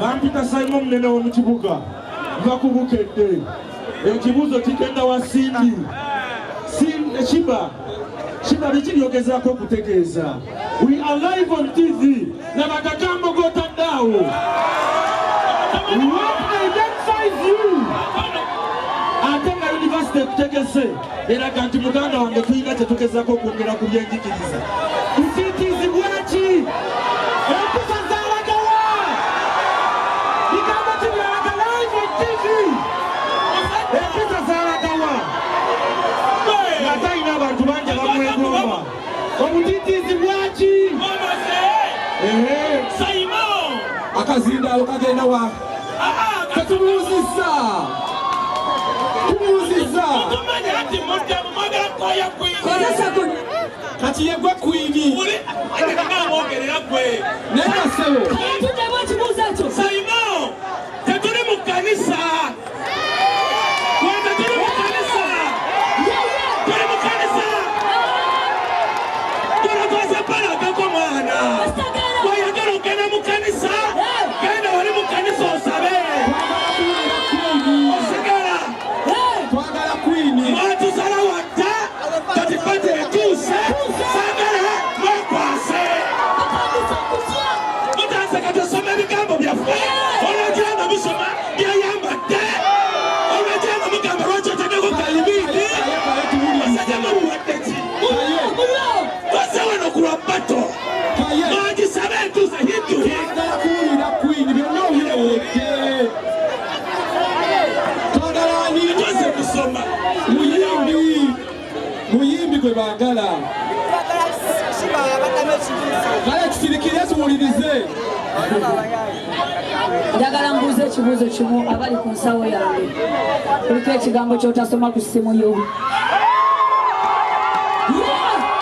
Bampita Simon munene wo mu kibuga. Bakubukedde. Ekibuuzo kigenda wa Simbi. Sheebah. Sheebah biki byogezaako okutegeeza. We are live on TV. Nabagagambo g'otaddeawo. What identifies you? Ate nga university ekutegese. Eraga nti muganda wange tuyina kye tugezaako okwongera ku byenjigiriza. Tusiikizibwa ki? Empisa zaalagawa. Bigambo ki byalaga live on TV. Empisa zaalagawa. Nga talina abantu bangi abamwegomba. Obutiitizibwa ki? Simon! Akazindaalo kagenda wa? Katumuuzizza! Tumuuzizza! Otumanya nti muddamu mwagala kwoya kwini. Kati ye gwe kwini. Mwongerera gwe. Naye Sebo. Tuddemu ekibuuzo ekyo. Simon! Tetuli mu kkanisa. Tetuli mu kkanisa. Tuli mu kkanisa. Tulakoze balagako mwana. Wayagala ogenda mu kkanisa. Genda wali mu kkanisa osabe. Osigala. Twagala kwini. Mwatuzala wadda. Kati pate etuuse. Saagala mwekwase. Mutaanze kati osoma ebigambo byaffe. Olwajanga musoma byayambadde. Olwajanga mugamba lwaki otegeko kalibindi. Basajja muwadde ki? Twaze wano ku lwa bbato. Mwagisabe entuuse hidduhi. Twagala kuwulira kwini byonna obiwulidde. Twagala ani? Twaze kusoma. Muyimbi gwe baagala. Kale kisirikire tuwulirize. Njagala mbuuze ekibuuzo kimu abali ku nsawo yange. Kuliko ekigambo ky'otasoma ku ssimu yo.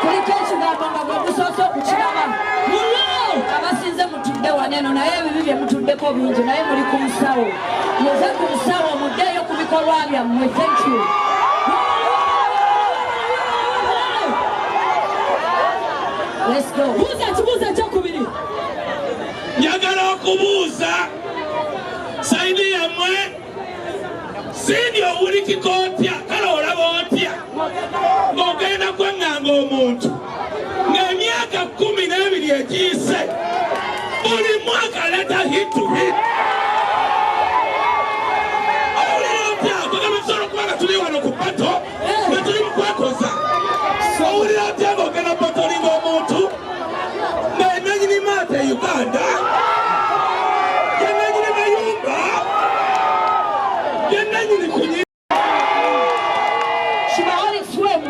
Kuliko ekigambo nga bwe gusoose okukiraba. Abasinze mutudde waneno naye ebibi bye mutuddeko bingi naye muli ku nsawo. Muve ku nsawo muddeeyo ku bikolwa byammwe. Thank you. Let's go. Buuza ekibuuzo ekyokubiri. Njagala okubuuza sayidi yammwe sindi owulikika otya kale olaba otya ng'ogenda kweŋŋanga omuntu ng'emyaka 12 egiyise buli mwaka leta hit to hit. Owulira otya kugamba tusobola okuba nga tuli wano ku bato nga tuli mu kwekoza. Owulira otya ng'ogenda botolinga omuntu ng'enanyini maata e Uganda yenanyini mayumba yenanyini kunyi. Sheebah oli swim.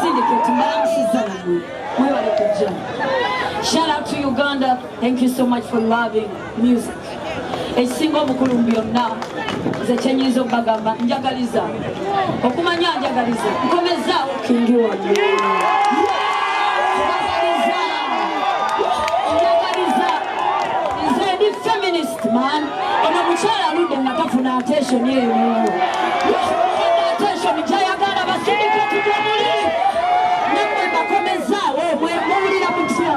Syndicate mbalamusiza namwe mwebale kujja. Shout out to Uganda. Thank you so much for loving music. Ekisinga obukulu mu byonna nze kyenyinza okubagamba njagaliza okumanya njagaliza nkomezaawo kingi wange njagaliza nze ndi feminist man. Ono mukyala aludde nga tafuna attention emu attention gyayagala basindikati gyemuli namwe bakomezaawo mwewulira mutya.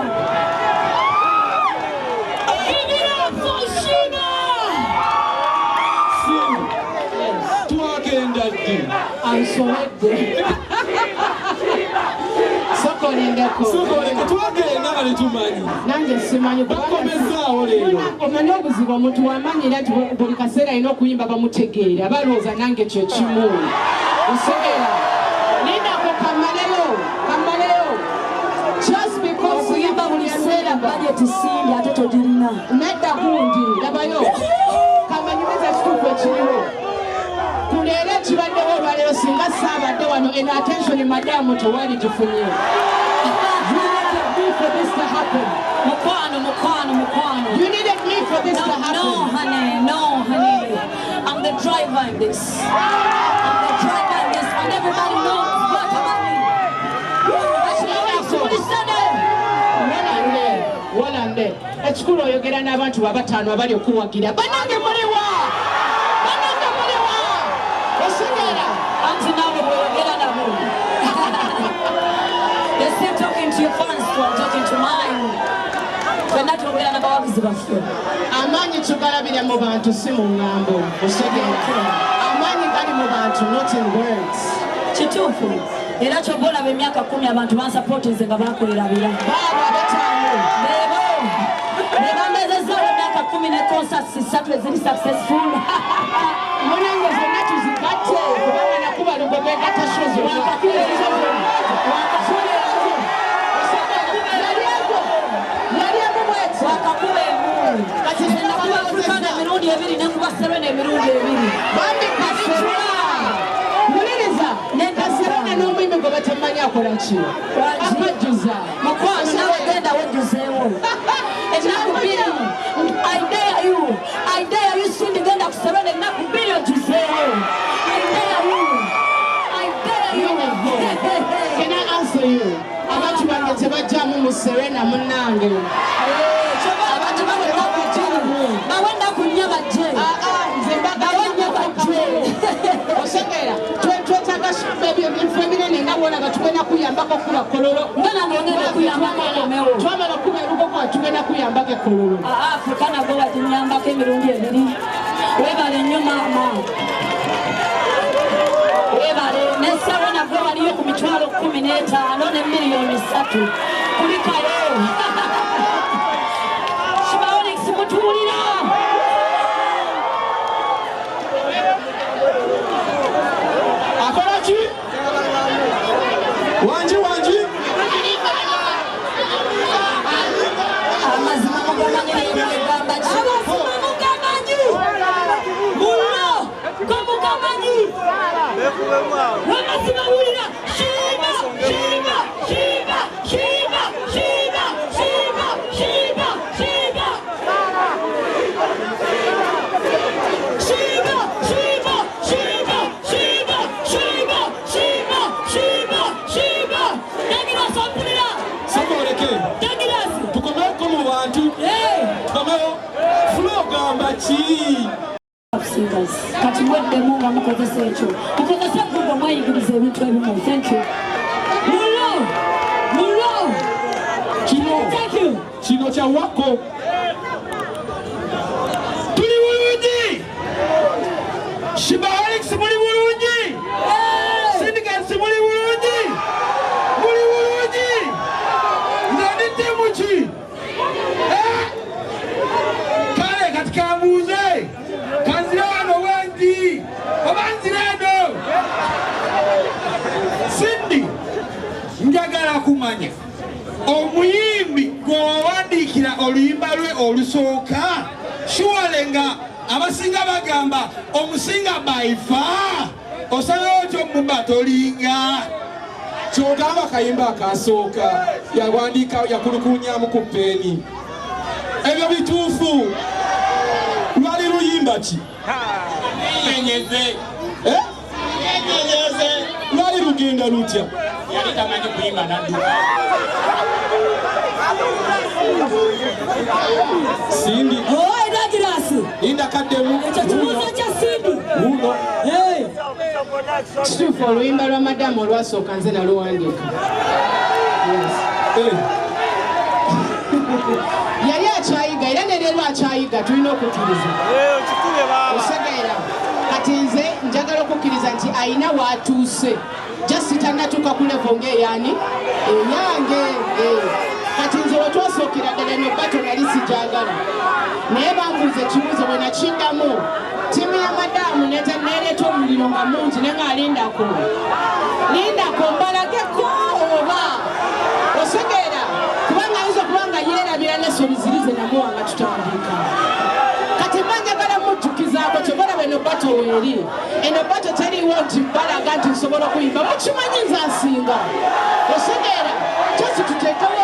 Ansobedde. Sokolindeko. Twagenda nga netumanyi. Nange simanyi bakomezaawo leero. Omanyi obuzibu omuntu wamanyira nti buli kaseera alina okuyimba bamutegeera balowooza nange kye kimu. Osobera. Lindako kamaleyo. Just because okuyimba buli kiseera budget simbi ate togirina. Nedda gundi labayo. Kamanyiriza ekituufu ekiriwo. Kuleero ekibaddewo olwaleero singa saabadde wano eno attention madamu tewali gifunye. For this to happen. Mukwano. You needed me for this to happen. No, honey. I'm the driver in this. And everybody knows what about me. Walande. Ekikulu oyogera n'abantu babataano abali okuwagira. Banange muliwa. Osigala. Anti nawe bw'oyogera nabo. They're still talking to your fans, so I'm talking to mine. fenna twogera n'abawagizi baffe. Amaanyi tugalabira mu bantu si mu ŋŋambo. Osegerako. Amaanyi gali mu bantu, not in words. Kituufu. Era ky'oba olaba emyaka 10 abantu bansapootinze nga baakolera bira. Baabo abataano. Beebo. Ne bamezezaawo emyaka 10 ne concerts 3 eziri successful. Munange zonna tuzigatte kubanga nakuba lugogo egatta shozi. Wakakuba emu. Kati nakuba Afrikana emirundi 2 ne kuba Serena emirundi 2. Muliriza Serena n'omwimi gwe batamanyi akola ki? Akajjuza. Mukwano nawe genda wejjuzeewo. Ennaku 2. I dare you Cindy genda ku Serena ennaku 2 ojjuzeewo. I dare you. Can I answer you? Abantu bange tebajjamu mu Serena munnange. Abantu bawenda ku nnya bajje. Nze mbagawenya bajje. Osegera twetaaga ebifo ebinene nga bwolaba tugenda kuyambako kuba kololo. Nga nange ngenda kuyambako komewo. Twamala kuba erugokola tugenda kuyambako ekololo. Afrikana gwe waginyambako emirundi 2. Weebale nnyo maama. Weebale ne Serena gwe waliyo ku mitwalo 15 ne miliyoni 3. Kulikayo. Mutuulira. Akola ki? Wanji. Amazima mugamanyi n'ebigamba ki? Amazima mugamanyi. Mullo gomugamanyi. Amazima wulira. Kati mweddemu nga mukozesa ekyo. Mukozesa Google mweyigiriza ebintu ebimu. Thank you. Mullo. Kino kya wako. Tuli bulungi. Sheebah muli bulungi. Syndicate muli bulungi. Muli bulungi. Nze tiimu ki? Kale kati kambuuze. Kanzira wano wendi. Oba nzira eno. Cindy, njagala kumanya omuyimbi gwewawandiikira oluyimba lwe olusooka shuwale nga abasinga bagamba omusinga by far osalawo kyomumba tolinga Kyogamba akayimba akasooka yawandiika yakulukunyamu ku peeni. Ebyo bituufu. Lwali luyimba ki? Menyeze. Lwali lugenda lutya? Yali tamanyi kuyimba nadduka. Cindy. Douglas. Linda kaddemu. Ekyo kibuuzo kya Cindy. Uno. Kituufu oluyimba lwa madamu olwasooka nze naluwandiika. Yali akyayiga era nereero akyayiga tulina okukkiriza. Osegeera kati nze njagala okukkiriza nti ayina waatuuse just tannatuuka ku level ng'eyaani eyange. Kati nze wetwasookera ddala nobbato nali sigyagala naye bambuuza ekibuuzo bwe nakiddamu ttiimu ya madamu nereeta omuliro nga mungi ne nga lindako mbalageko oba osegeera kubanga ayinza okuba nga yeerabira n'essobi ziri ze namuwa nga tutandika. Kati mba njagala mujjukizaako kyebalaba eno bato weeri. Eno bato teriiwo nti balaga nti nsobola okuyimba mukimanyi nze nsinga. Osegeera kyasi tuteekewo